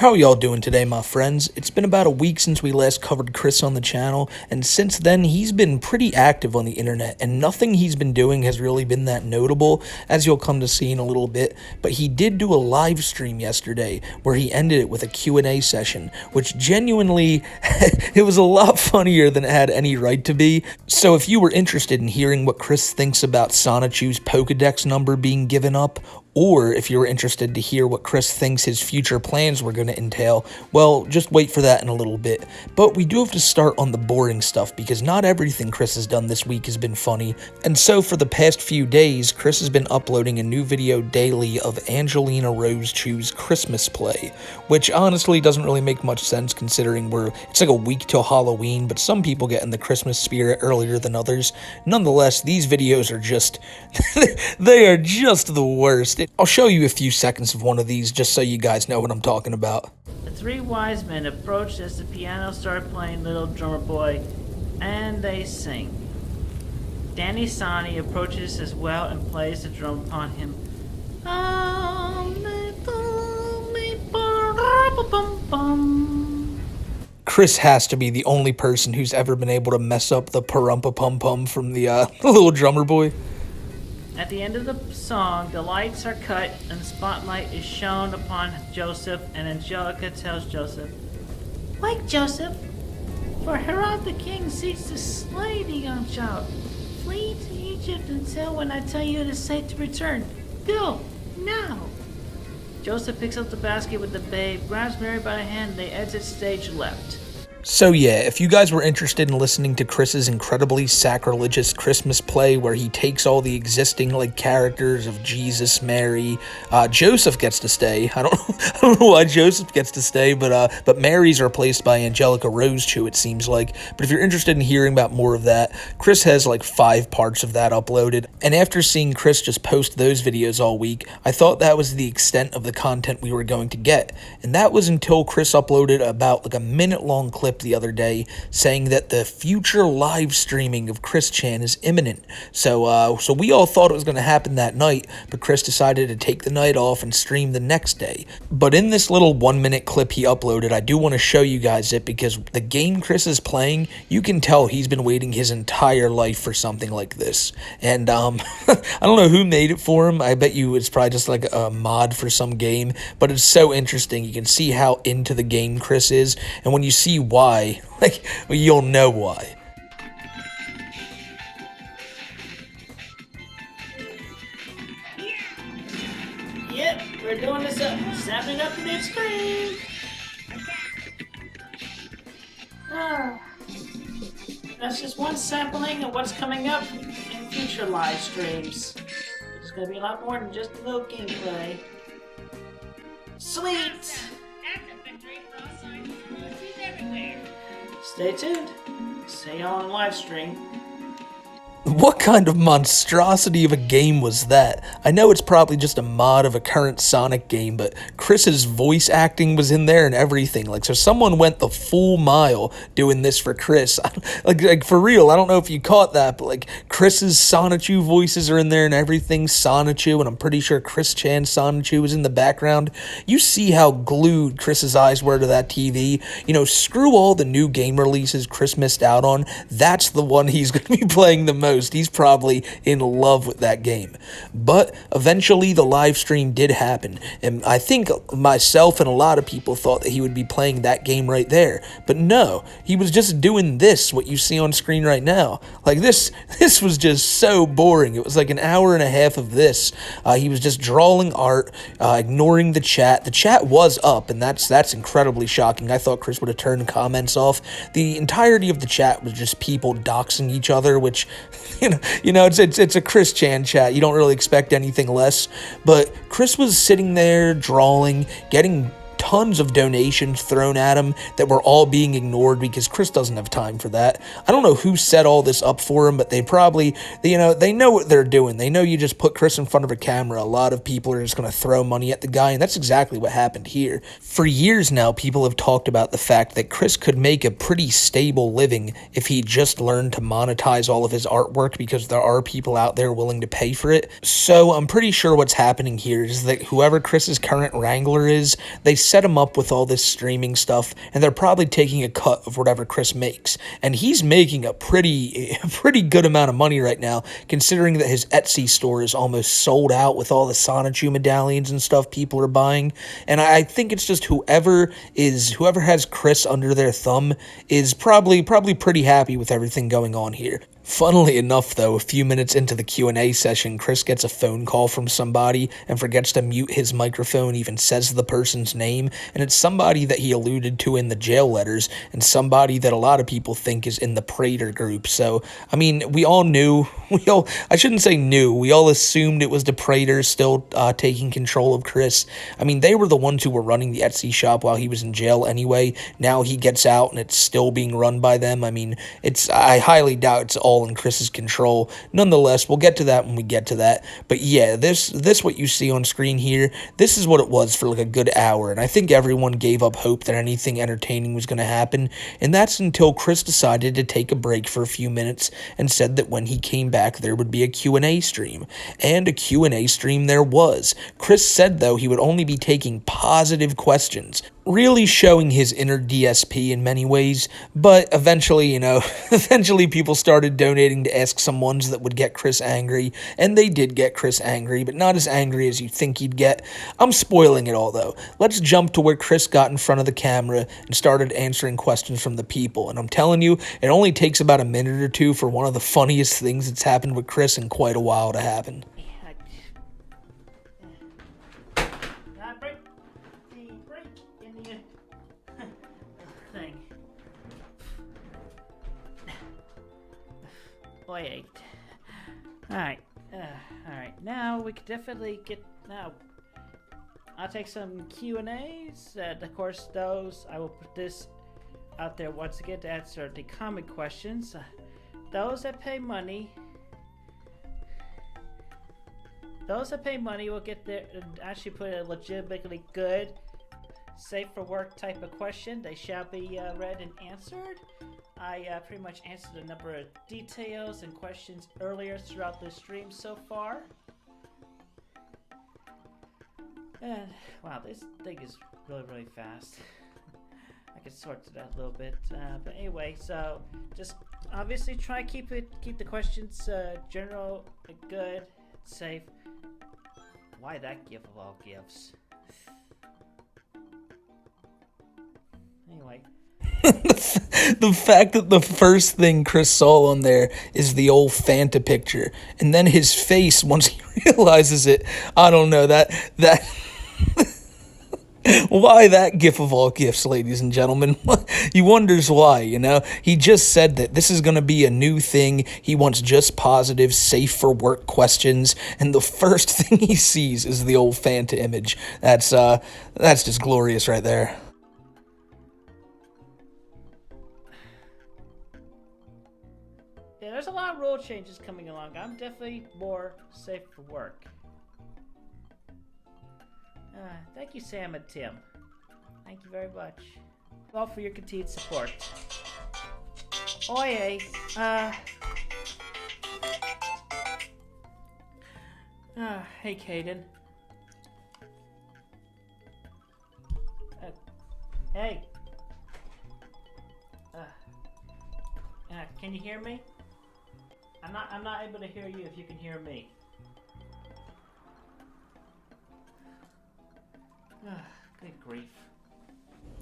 How are y'all doing today, my friends? It's been about a week since we last covered Chris on the channel, and since then he's been pretty active on the internet, and nothing he's been doing has really been that notable, as you'll come to see in a little bit, but he did do a live stream yesterday where he ended it with a Q&A session, which genuinely, it was a lot funnier than it had any right to be. So if you were interested in hearing what Chris thinks about Sonichu's Pokedex number being given up, or if you were interested to hear what Chris thinks his future plans were going to entail, well, just wait for that in a little bit. But we do have to start on the boring stuff, because not everything Chris has done this week has been funny. And so for the past few days, Chris has been uploading a new video daily of Angelina Rosechu's Christmas play, which honestly doesn't really make much sense considering it's like a week till Halloween, but some people get in the Christmas spirit earlier than others. Nonetheless, these videos are just, they are just the worst. I'll show you a few seconds of one of these just so you guys know what I'm talking about. The three wise men approached as the piano started playing Little Drummer Boy, and they sing. Danny Sani approaches as well and plays the drum upon him. Chris has to be the only person who's ever been able to mess up the parumpa-pum-pum from the Little Drummer Boy. At the end of the song, the lights are cut and the spotlight is shown upon Joseph, and Angelica tells Joseph, "Wake, Joseph, for Herod the king seeks to slay the young child. Flee to Egypt until when I tell you it is safe to return. Go, now." Joseph picks up the basket with the babe, grabs Mary by the hand, and they exit stage left. So yeah, if you guys were interested in listening to Chris's incredibly sacrilegious Christmas play where he takes all the existing characters of Jesus, Mary, Joseph gets to stay. I don't know why Joseph gets to stay, but Mary's replaced by Angelica Rosechu, it seems like. But if you're interested in hearing about more of that, Chris has 5 parts of that uploaded. And after seeing Chris just post those videos all week, I thought that was the extent of the content we were going to get. And that was until Chris uploaded about a minute-long clip the other day saying that the future live streaming of Chris Chan is imminent. So we all thought it was going to happen that night, but Chris decided to take the night off and stream the next day. But in this little 1-minute clip he uploaded, I do want to show you guys it, because the game Chris is playing, you can tell he's been waiting his entire life for something like this. And I don't know who made it for him. I bet you it's probably just a mod for some game, but it's so interesting. You can see how into the game Chris is, and when you see why, you'll know why. Yep, we're doing this up, sampling up the big screen. That's just one sampling of what's coming up in future live streams. It's going to be a lot more than just a little gameplay. Sweet! Stay tuned. See y'all on live stream. What kind of monstrosity of a game was that? I know it's probably just a mod of a current Sonic game, but Chris's voice acting was in there and everything. So someone went the full mile doing this for Chris. For real, I don't know if you caught that, but Chris's Sonichu voices are in there and everything. Sonichu, and I'm pretty sure Chris Chan Sonichu was in the background. You see how glued Chris's eyes were to that TV. Screw all the new game releases Chris missed out on. That's the one he's going to be playing the most. He's probably in love with that game. But eventually the live stream did happen, and I think myself and a lot of people thought that he would be playing that game right there. But no, he was just doing this, what you see on screen right now. This was just so boring. It was an hour and a half of this. He was just drawing art, ignoring the chat. The chat was up, and that's incredibly shocking. I thought Chris would have turned comments off. The entirety of the chat was just people doxing each other, which it's a Chris Chan chat. You don't really expect anything less. But Chris was sitting there drawing, getting tons of donations thrown at him that were all being ignored because Chris doesn't have time for that. I don't know who set all this up for him, but they probably, they know what they're doing. They know you just put Chris in front of a camera, a lot of people are just going to throw money at the guy, and that's exactly what happened here. For years now, people have talked about the fact that Chris could make a pretty stable living if he just learned to monetize all of his artwork, because there are people out there willing to pay for it. So I'm pretty sure what's happening here is that whoever Chris's current wrangler is, they set him up with all this streaming stuff, and they're probably taking a cut of whatever Chris makes. And he's making a pretty good amount of money right now, considering that his Etsy store is almost sold out with all the Sonichu medallions and stuff people are buying. And I think it's just whoever has Chris under their thumb is probably pretty happy with everything going on here. Funnily enough, though, a few minutes into the Q&A session, Chris gets a phone call from somebody and forgets to mute his microphone, even says the person's name, and it's somebody that he alluded to in the jail letters, and somebody that a lot of people think is in the Prater group. So, I mean, we all assumed it was the Praters still taking control of Chris. I mean, they were the ones who were running the Etsy shop while he was in jail anyway. Now he gets out and it's still being run by them. I mean, I highly doubt it's all in Chris's control. Nonetheless, we'll get to that when we get to that. But yeah, this what you see on screen here, this is what it was for like a good hour, and I think everyone gave up hope that anything entertaining was going to happen, and that's until Chris decided to take a break for a few minutes and said that when he came back there would be a Q&A stream. And a Q&A stream there was. Chris said, though, he would only be taking positive questions, really showing his inner DSP in many ways, but eventually people started donating to ask some ones that would get Chris angry, and they did get Chris angry, but not as angry as you think he'd get. I'm spoiling it all, though. Let's jump to where Chris got in front of the camera and started answering questions from the people, and I'm telling you, it only takes about a minute or two for one of the funniest things that's happened with Chris in quite a while to happen. Boy ached. Alright, now we could definitely now I'll take some Q&As, and of course those, I will put this out there once again to answer the common questions. Those that pay money will get their, actually put a legitimately good, safe for work type of question. They shall be read and answered. I pretty much answered a number of details and questions earlier throughout the stream so far. And wow, this thing is really fast. I can sort it out a little bit, but anyway, so just obviously try to keep the questions general, good, safe. Why that gift of all gifts? Anyway. The fact that the first thing Chris saw on there is the old Fanta picture, and then his face once he realizes it, I don't know, that why that gift of all gifts, ladies and gentlemen? He wonders why, He just said that this is going to be a new thing. He wants just positive, safe for work questions, and the first thing he sees is the old Fanta image. That's just glorious right there. Yeah, there's a lot of rule changes coming along. I'm definitely more safe for work. Thank you, Sam and Tim. Thank you very much. All for your continued support. Oye, hey, Caden. Hey. Can you hear me? I'm not able to hear you if you can hear me. Good grief.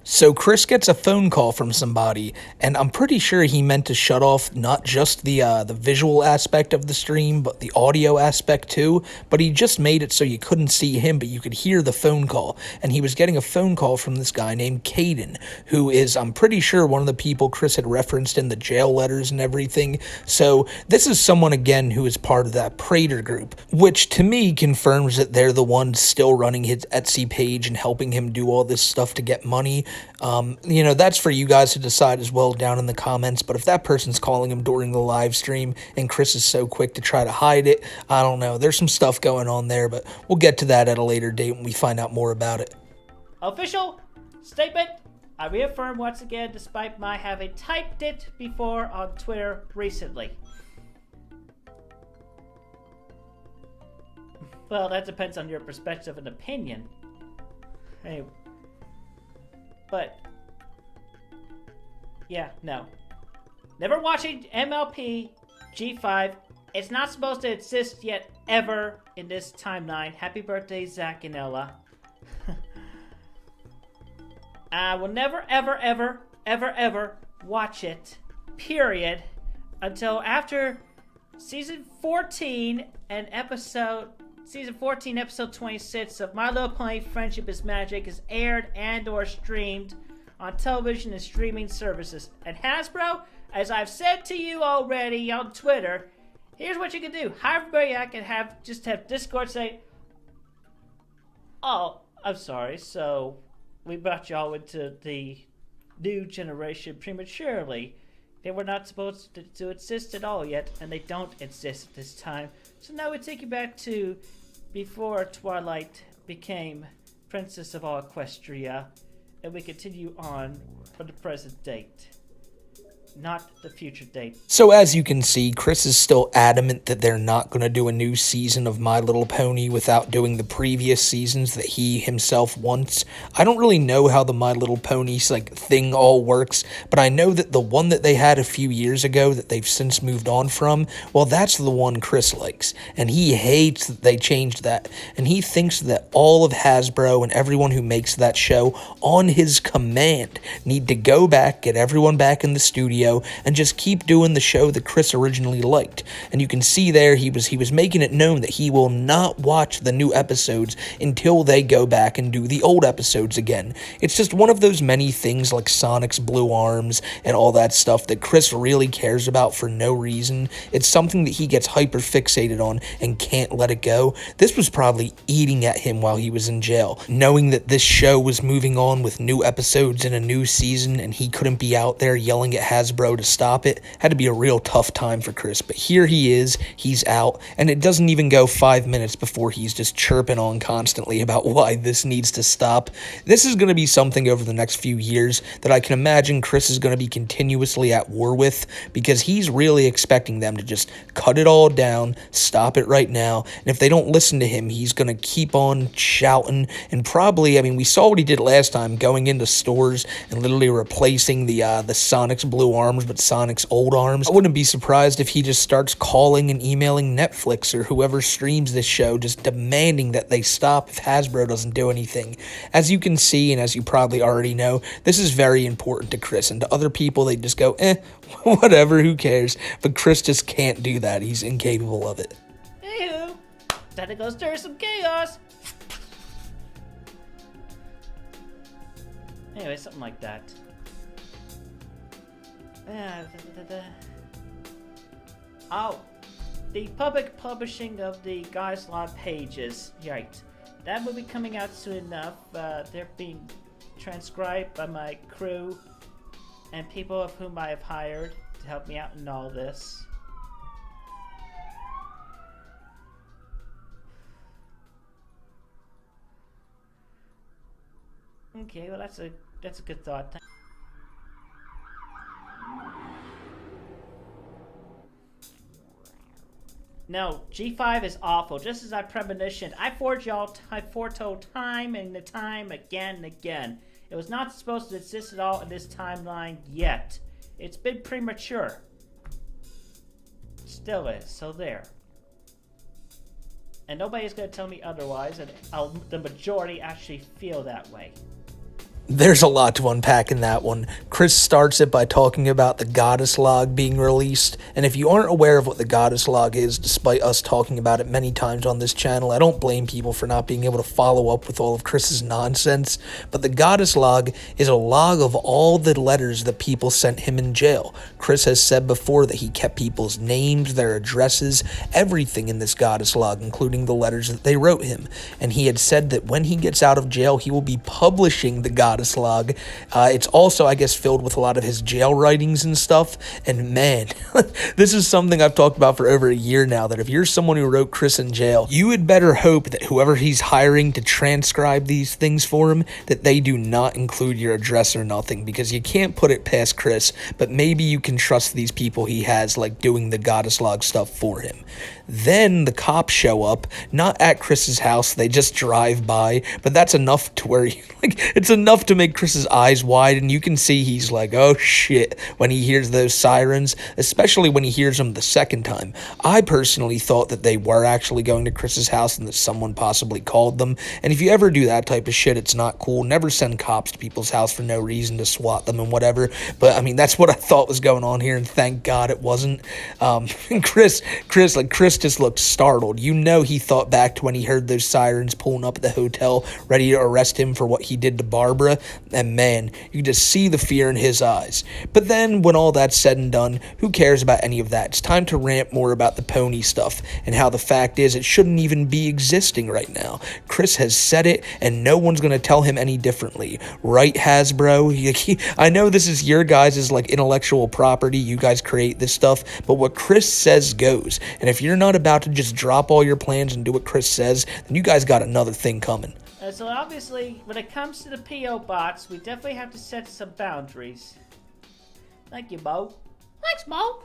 So Chris gets a phone call from somebody, and I'm pretty sure he meant to shut off not just the visual aspect of the stream, but the audio aspect too, but he just made it so you couldn't see him, but you could hear the phone call, and he was getting a phone call from this guy named Caden, who is, I'm pretty sure, one of the people Chris had referenced in the jail letters and everything. So this is someone, again, who is part of that Prater group, which to me confirms that they're the ones still running his Etsy page and helping him do all this stuff to get money. That's for you guys to decide as well down in the comments, but if that person's calling him during the live stream and Chris is so quick to try to hide it, I don't know. There's some stuff going on there, but we'll get to that at a later date when we find out more about it. Official statement. I reaffirm once again, despite my having typed it before on Twitter recently. Well, that depends on your perspective and opinion. Hey. But yeah, no. Never watching MLP G5. It's not supposed to exist yet ever in this timeline. Happy birthday, Zach and Ella. I will never, ever, ever, ever, ever watch it, period, until after season 14, episode 26 of My Little Pony Friendship is Magic is aired and or streamed on television and streaming services. And Hasbro, as I've said to you already on Twitter, here's what you can do. Hi everybody, I can have Discord say, oh, I'm sorry, so we brought y'all into the new generation prematurely. They were not supposed to exist at all yet, and they don't exist at this time. So now we take you back to before Twilight became Princess of all Equestria, and we continue on for the present date. Not the future date. So as you can see, Chris is still adamant that they're not going to do a new season of My Little Pony without doing the previous seasons that he himself wants. I don't really know how the My Little Ponies thing all works, but I know that the one that they had a few years ago that they've since moved on from, well, that's the one Chris likes, and he hates that they changed that, and he thinks that all of Hasbro and everyone who makes that show on his command need to go back, get everyone back in the studio, and just keep doing the show that Chris originally liked. And you can see there he was making it known that he will not watch the new episodes until they go back and do the old episodes again. It's just one of those many things like Sonic's Blue Arms and all that stuff that Chris really cares about for no reason. It's something that he gets hyper fixated on and can't let it go. This was probably eating at him while he was in jail, knowing that this show was moving on with new episodes in a new season and he couldn't be out there yelling at Hasbro to stop it. Had to be a real tough time for Chris, but here he is, he's out, and it doesn't even go 5 minutes before he's just chirping on constantly about why this needs to stop. This is going to be something over the next few years that I can imagine Chris is going to be continuously at war with, because he's really expecting them to just cut it all down, stop it right now, and if they don't listen to him, he's going to keep on shouting, and probably, we saw what he did last time, going into stores and literally replacing the Sonic's Blue Arms, but Sonic's old arms. I wouldn't be surprised if he just starts calling and emailing Netflix or whoever streams this show, just demanding that they stop if Hasbro doesn't do anything. As you can see, and as you probably already know, this is very important to Chris, and to other people, they just go, whatever, who cares? But Chris just can't do that. He's incapable of it. Anywho, time to go stir some chaos. Anyway, something like that. Oh, the public publishing of the Guys Law pages. Right. That will be coming out soon enough. They're being transcribed by my crew and people of whom I have hired to help me out in all this. Okay, well that's a good thought. No, G5 is awful. Just as I premonitioned, I foretold time and time again and again. It was not supposed to exist at all in this timeline yet. It's been premature. Still is, so there. And nobody's going to tell me otherwise, and the majority actually feel that way. There's a lot to unpack in that one. Chris starts it by talking about the Goddess Log being released, and if you aren't aware of what the Goddess Log is, despite us talking about it many times on this channel, I don't blame people for not being able to follow up with all of Chris's nonsense, but the Goddess Log is a log of all the letters that people sent him in jail. Chris has said before that he kept people's names, their addresses, everything in this Goddess Log, including the letters that they wrote him, and he had said that when he gets out of jail, he will be publishing the Goddess Log. It's also, I guess, filled with a lot of his jail writings and stuff, and man, this is something I've talked about for over a year now, that if you're someone who wrote Chris in jail, you had better hope that whoever he's hiring to transcribe these things for him, that they do not include your address or nothing, because you can't put it past Chris, but maybe you can trust these people he has, doing the Goddess Log stuff for him. Then the cops show up, not at Chris's house, they just drive by, but that's enough to where, it's enough enough to make Chris's eyes widen. You can see he's like, oh shit, when he hears those sirens, especially when he hears them the second time. I personally thought that they were actually going to Chris's house and that someone possibly called them. And if you ever do that type of shit, it's not cool. Never send cops to people's house for no reason to swat them and whatever. But I mean, that's what I thought was going on here, and thank God it wasn't. And Chris just looked startled. You know, he thought back to when he heard those sirens pulling up at the hotel, ready to arrest him for what he did to Barbara. And man, you could just see the fear in his eyes. But then, when all that's said and done, who cares about any of that? It's time to rant more about the pony stuff and how the fact is it shouldn't even be existing right now. Chris has said it, and no one's gonna tell him any differently. Right, Hasbro? I know this is your guys' like intellectual property. You guys create this stuff, but what Chris says goes. And if you're not about to just drop all your plans and do what Chris says, then you guys got another thing coming. So obviously, when it comes to the P.O. box, we definitely have to set some boundaries. Thank you, Mo. Thanks, Mo.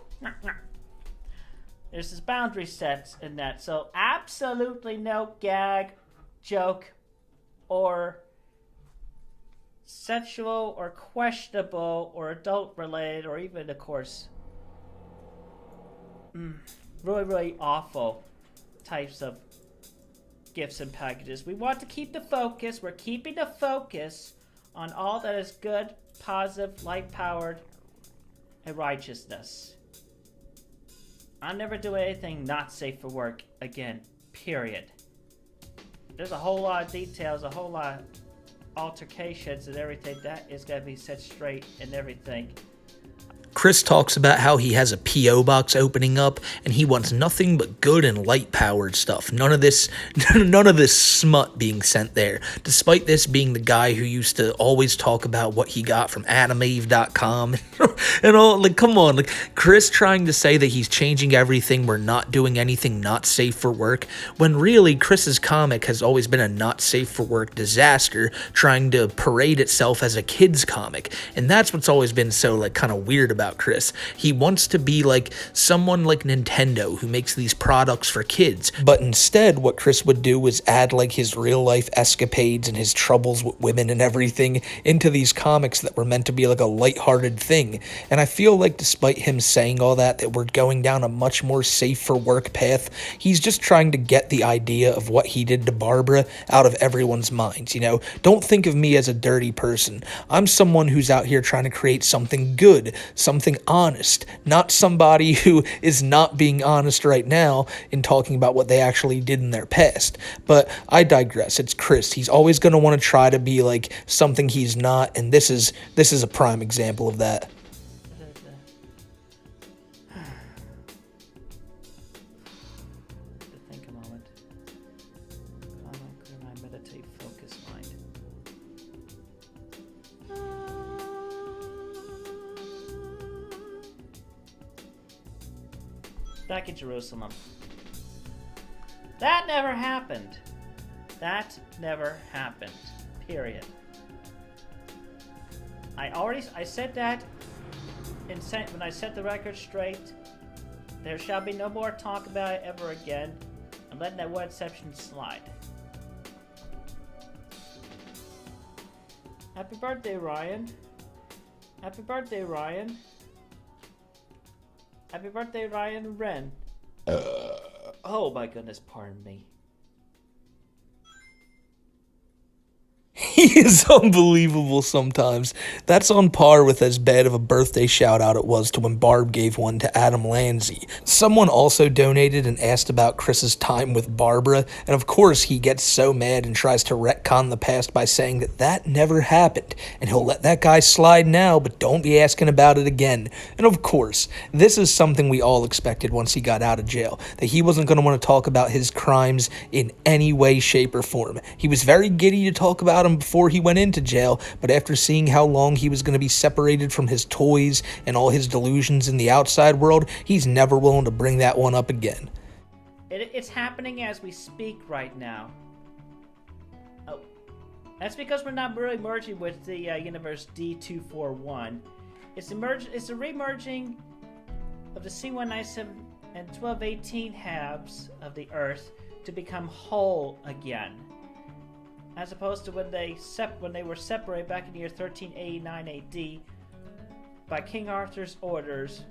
There's this boundary sets in that, so absolutely no gag, joke, or sexual or questionable or adult related or even, of course, really awful types of gifts and packages. We want to keep the focus. We're keeping the focus on all that is good, positive, light-powered, and righteousness. I'll never do anything not safe for work again, period. There's a whole lot of details, a whole lot of altercations and everything that is going to be set straight and everything. Chris talks about how he has a P.O. box opening up, and he wants nothing but good and light-powered stuff. None of this smut being sent there. Despite this being the guy who used to always talk about what he got from animeve.com and all, like, come on, like, Chris trying to say that he's changing everything, we're not doing anything not safe for work, when really Chris's comic has always been a not safe for work disaster, trying to parade itself as a kid's comic. And that's what's always been so, like, kind of weird about Chris. He wants to be like someone like Nintendo who makes these products for kids, but instead what Chris would do was add like his real life escapades and his troubles with women and everything into these comics that were meant to be like a lighthearted thing. And I feel like despite him saying all that we're going down a much more safe for work path, he's just trying to get the idea of what he did to Barbara out of everyone's minds. You know, don't think of me as a dirty person. I'm someone who's out here trying to create something good, something honest, not somebody who is not being honest right now in talking about what they actually did in their past. But I digress. It's Chris. He's always going to want to try to be like something he's not, and this is a prime example of that. Think a moment. QnA meditate, focus mind. Back in Jerusalem. That never happened. That never happened. Period. I said that when I set the record straight. There shall be no more talk about it ever again. I'm letting that one exception slide. Happy birthday, Ryan. Happy birthday, Ryan. Happy birthday, Ryan Wren. Oh my goodness, pardon me. He is unbelievable sometimes. That's on par with as bad of a birthday shout out it was to when Barb gave one to Adam Lanzi. Someone also donated and asked about Chris's time with Barbara, and of course he gets so mad and tries to retcon the past by saying that never happened, and he'll let that guy slide now, but don't be asking about it again. And of course, this is something we all expected once he got out of jail, that he wasn't going to want to talk about his crimes in any way, shape, or form. He was very giddy to talk about him before he went into jail, but after seeing how long he was going to be separated from his toys and all his delusions in the outside world, he's never willing to bring that one up again. It's happening as we speak right now. Oh, that's because we're not really merging with the universe D241. It's a remerging of the C197 and 1218 halves of the Earth to become whole again. as opposed to when they were separated back in the year 1389 AD by King Arthur's orders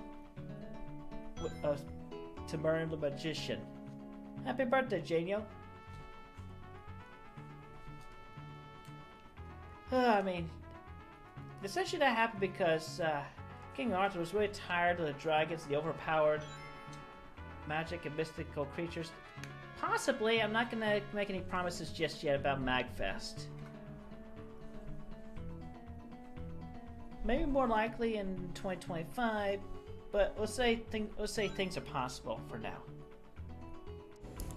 to Merlin the magician. Happy birthday, Janio. I mean, essentially that happened because King Arthur was really tired of the dragons, the overpowered magic and mystical creatures. Possibly, I'm not gonna make any promises just yet about Magfest. Maybe more likely in 2025, but let's say things are possible for now.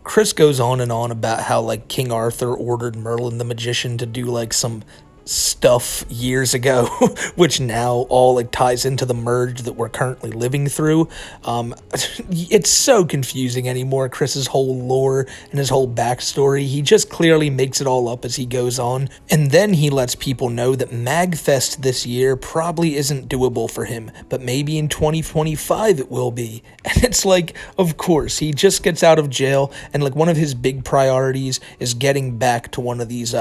Chris goes on and on about how, like, King Arthur ordered Merlin the magician to do, like, some stuff years ago, which now all, like, ties into the merge that we're currently living through. It's so confusing anymore, Chris's whole lore and his whole backstory. He just clearly makes it all up as he goes on, and then he lets people know that Magfest this year probably isn't doable for him, but maybe in 2025 it will be. And it's like, of course, he just gets out of jail, and, like, one of his big priorities is getting back to one of these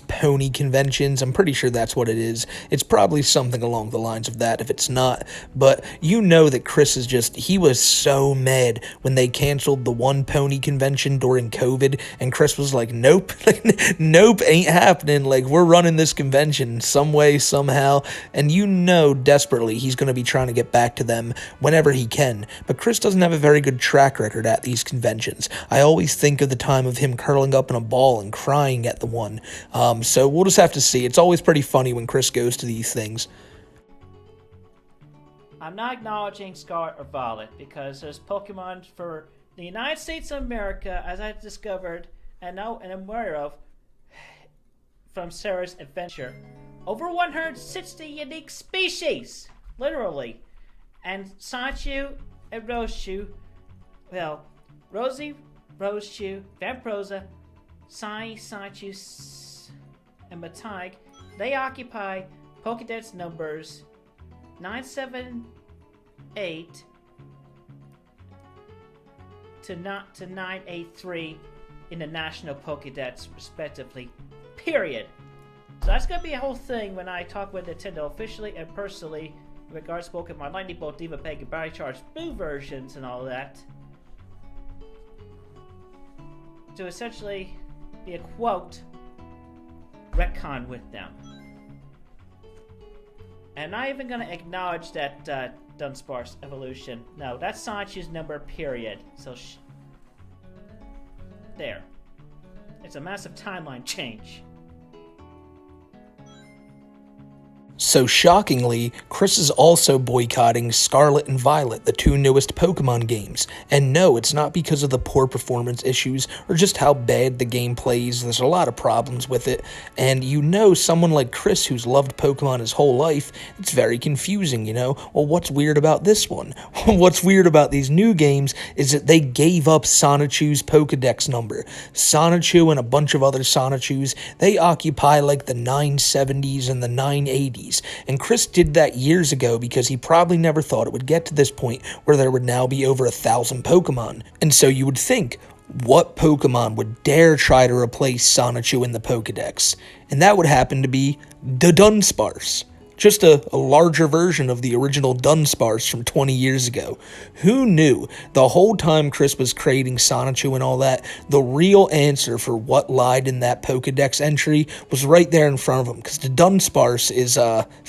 pony conventions. I'm pretty sure that's what it is. It's probably something along the lines of that if it's not. But you know that Chris is he was so mad when they canceled the one pony convention during COVID, and Chris was like, nope, nope, ain't happening. Like, we're running this convention some way, somehow. And you know desperately he's going to be trying to get back to them whenever he can. But Chris doesn't have a very good track record at these conventions. I always think of the time of him curling up in a ball and crying at the one. So we'll just have to see. It's always pretty funny when Chris goes to these things. I'm not acknowledging Scarlet or Violet because there's Pokemon for the United States of America, as I've discovered and know and am aware of from Sarah's adventure. Over 160 unique species, literally. And Saichu and Roschu, well, Rosie, Roschu, Vamprosa, Saichu, and Matai, they occupy Pokédex numbers 978 to 983 in the National Pokédex, respectively. Period. So that's going to be a whole thing when I talk with Nintendo officially and personally in regards to Pokemon Lightning Bolt, Diva Peg, and Battle Charge Blue versions and all that. To essentially be a quote retcon with them. And I'm not even going to acknowledge that Dunsparce evolution. No, that's Saichu's number, period. So, there. It's a massive timeline change. So shockingly, Chris is also boycotting Scarlet and Violet, the two newest Pokemon games. And no, it's not because of the poor performance issues or just how bad the game plays. There's a lot of problems with it. And you know, someone like Chris who's loved Pokemon his whole life, it's very confusing, you know? Well, what's weird about this one? What's weird about these new games is that they gave up Sonichu's Pokedex number. Sonichu and a bunch of other Sonichus, they occupy like the 970s and the 980s. And Chris did that years ago because he probably never thought it would get to this point where there would now be over 1,000 Pokemon. And so you would think, what Pokemon would dare try to replace Sonichu in the Pokedex? And that would happen to be the Dunsparce. Just a larger version of the original Dunsparce from 20 years ago. Who knew the whole time Chris was creating Sonichu and all that, the real answer for what lied in that Pokedex entry was right there in front of him, because the Dunsparce is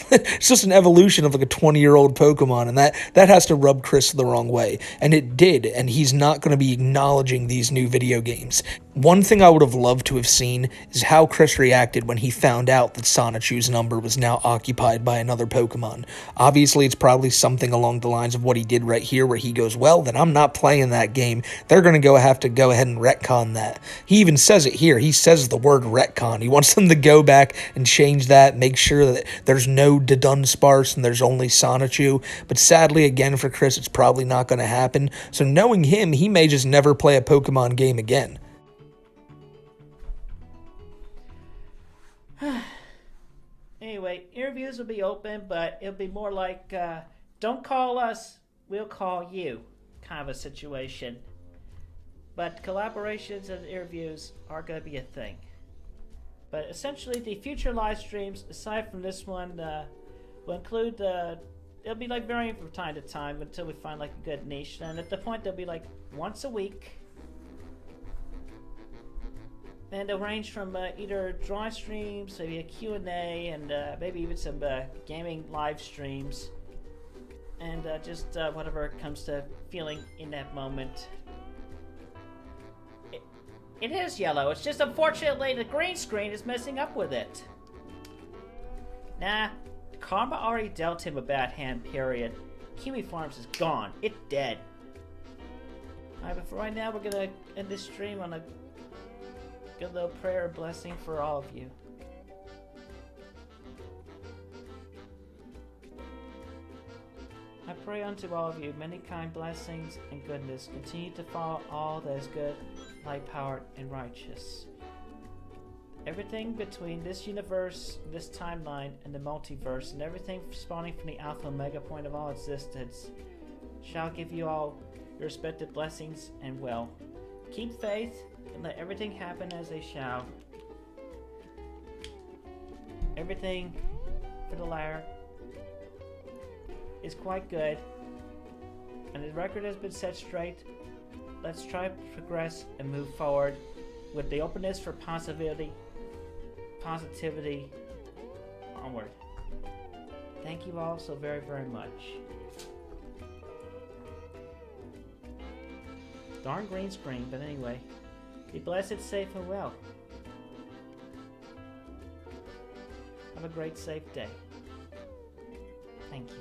it's just an evolution of like a 20-year-old Pokemon, and that has to rub Chris the wrong way. And it did, and he's not going to be acknowledging these new video games. One thing I would have loved to have seen is how Chris reacted when he found out that Sonichu's number was now occupied by another Pokemon. Obviously, it's probably something along the lines of what he did right here, where he goes, well, then I'm not playing that game. They're going to have to go ahead and retcon that. He even says it here. He says the word retcon. He wants them to go back and change that, make sure that there's no Dunsparce and there's only Sonichu. But sadly, again, for Chris, it's probably not going to happen. So knowing him, he may just never play a Pokemon game again. Anyway, interviews will be open, but it'll be more like, don't call us, we'll call you, kind of a situation. But collaborations and interviews are going to be a thing. But essentially, the future live streams, aside from this one, will include it'll be like varying from time to time until we find like a good niche. And at the point, they'll be like once a week. And they'll range from either drawing streams, maybe a Q&A, and maybe even some gaming live streams. And just whatever comes to feeling in that moment. It is yellow. It's just unfortunately the green screen is messing up with it. Nah, karma already dealt him a bad hand, period. Kiwi Farms is gone. It's dead. Alright, but for right now, we're gonna end this stream on a good little prayer and blessing for all of you. I pray unto all of you many kind blessings and goodness. Continue to follow all that is good, light-powered, and righteous. Everything between this universe, this timeline, and the multiverse, and everything spawning from the Alpha Omega point of all existence, shall give you all your respective blessings and well. Keep faith, and let everything happen as they shall. Everything for the latter is quite good, and the record has been set straight. Let's try to progress and move forward with the openness for positivity onward. Thank you all so very, very much. Darn green screen, but anyway, be blessed, safe, and well. Have a great, safe day. Thank you.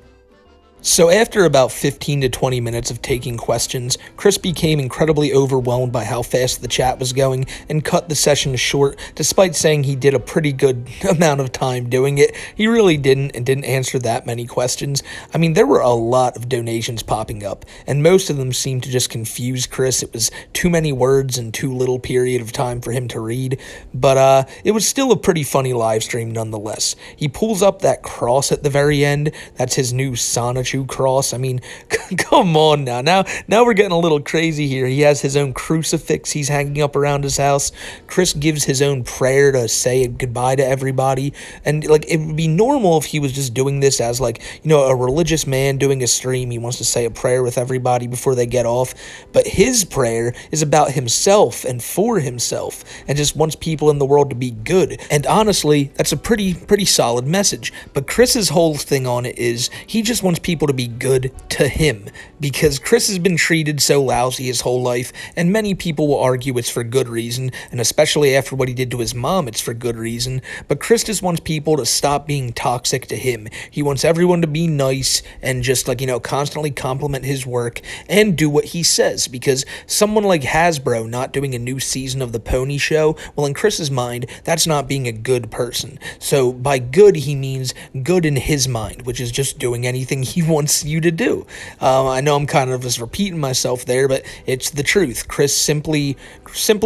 So after about 15 to 20 minutes of taking questions, Chris became incredibly overwhelmed by how fast the chat was going and cut the session short, despite saying he did a pretty good amount of time doing it. He really didn't answer that many questions. I mean, there were a lot of donations popping up, and most of them seemed to just confuse Chris. It was too many words and too little period of time for him to read, but it was still a pretty funny live stream nonetheless. He pulls up that cross at the very end. That's his new Sonic cross. I mean, come on now. Now we're getting a little crazy here. He has his own crucifix he's hanging up around his house. Chris gives his own prayer to say goodbye to everybody. And like, it would be normal if he was just doing this as like, you know, a religious man doing a stream. He wants to say a prayer with everybody before they get off. But his prayer is about himself and for himself, and just wants people in the world to be good. And honestly, that's a pretty solid message. But Chris's whole thing on it is he just wants people to be good to him, because Chris has been treated so lousy his whole life, and many people will argue it's for good reason, and especially after what he did to his mom, it's for good reason. But Chris just wants people to stop being toxic to him. He wants everyone to be nice and just, like, you know, constantly compliment his work and do what he says, because someone like Hasbro not doing a new season of the Pony Show, well, in Chris's mind, that's not being a good person. So by good, he means good in his mind, which is just doing anything he wants you to do. I know I'm kind of just repeating myself there, but it's the truth. Chris simply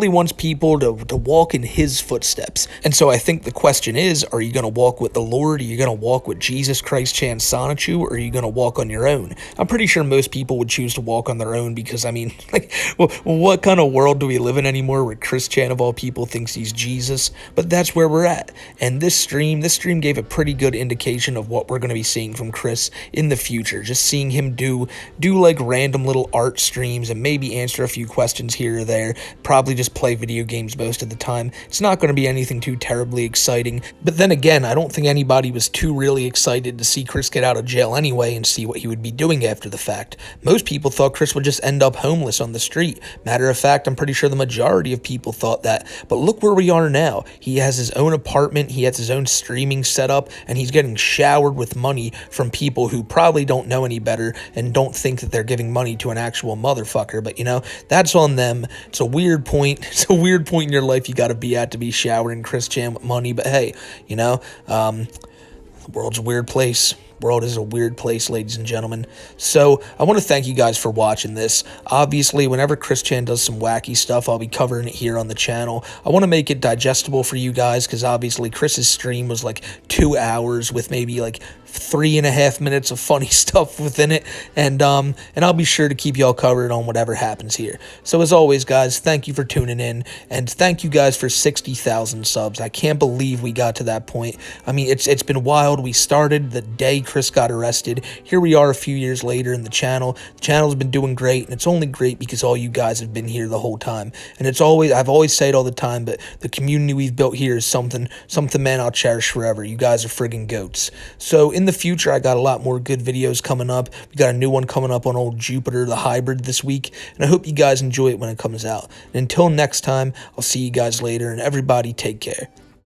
wants people to walk in his footsteps. And so I think the question is, are you going to walk with the Lord? Are you going to walk with Jesus Christ Chan Sonichu, or are you going to walk on your own? I'm pretty sure most people would choose to walk on their own, because, I mean, like, well, what kind of world do we live in anymore where Chris Chan, of all people, thinks he's Jesus? But that's where we're at. And this stream gave a pretty good indication of what we're going to be seeing from Chris in the future. Just seeing him do like random little art streams and maybe answer a few questions here or there. Probably just play video games most of the time. It's not going to be anything too terribly exciting. But then again, I don't think anybody was too really excited to see Chris get out of jail anyway and see what he would be doing after the fact. Most people thought Chris would just end up homeless on the street. Matter of fact, I'm pretty sure the majority of people thought that. But look where we are now. He has his own apartment, he has his own streaming setup, and he's getting showered with money from people who probably don't know any better and don't think that they're giving money to an actual motherfucker. But, you know, that's on them. It's a weird point. It's a weird point in your life you got to be at to be showering Chris Chan with money. But hey, you know, the world's a weird place. World is a weird place, ladies and gentlemen. So I want to thank you guys for watching this. Obviously, whenever Chris Chan does some wacky stuff, I'll be covering it here on the channel. I want to make it digestible for you guys, because obviously Chris's stream was like 2 hours with maybe like 3.5 minutes of funny stuff within it, and I'll be sure to keep y'all covered on whatever happens here. So as always, guys, thank you for tuning in, and thank you guys for 60,000 subs. I can't believe we got to that point. I mean, it's been wild. We started the day Chris got arrested. Here we are a few years later in the channel. The channel's been doing great, and it's only great because all you guys have been here the whole time. And I've always said it all the time, but the community we've built here is something, man, I'll cherish forever. You guys are friggin' goats. So in the future, I got a lot more good videos coming up. We got a new one coming up on old Jupiter, the hybrid, this week, and I hope you guys enjoy it when it comes out. And until next time, I'll see you guys later, and everybody take care.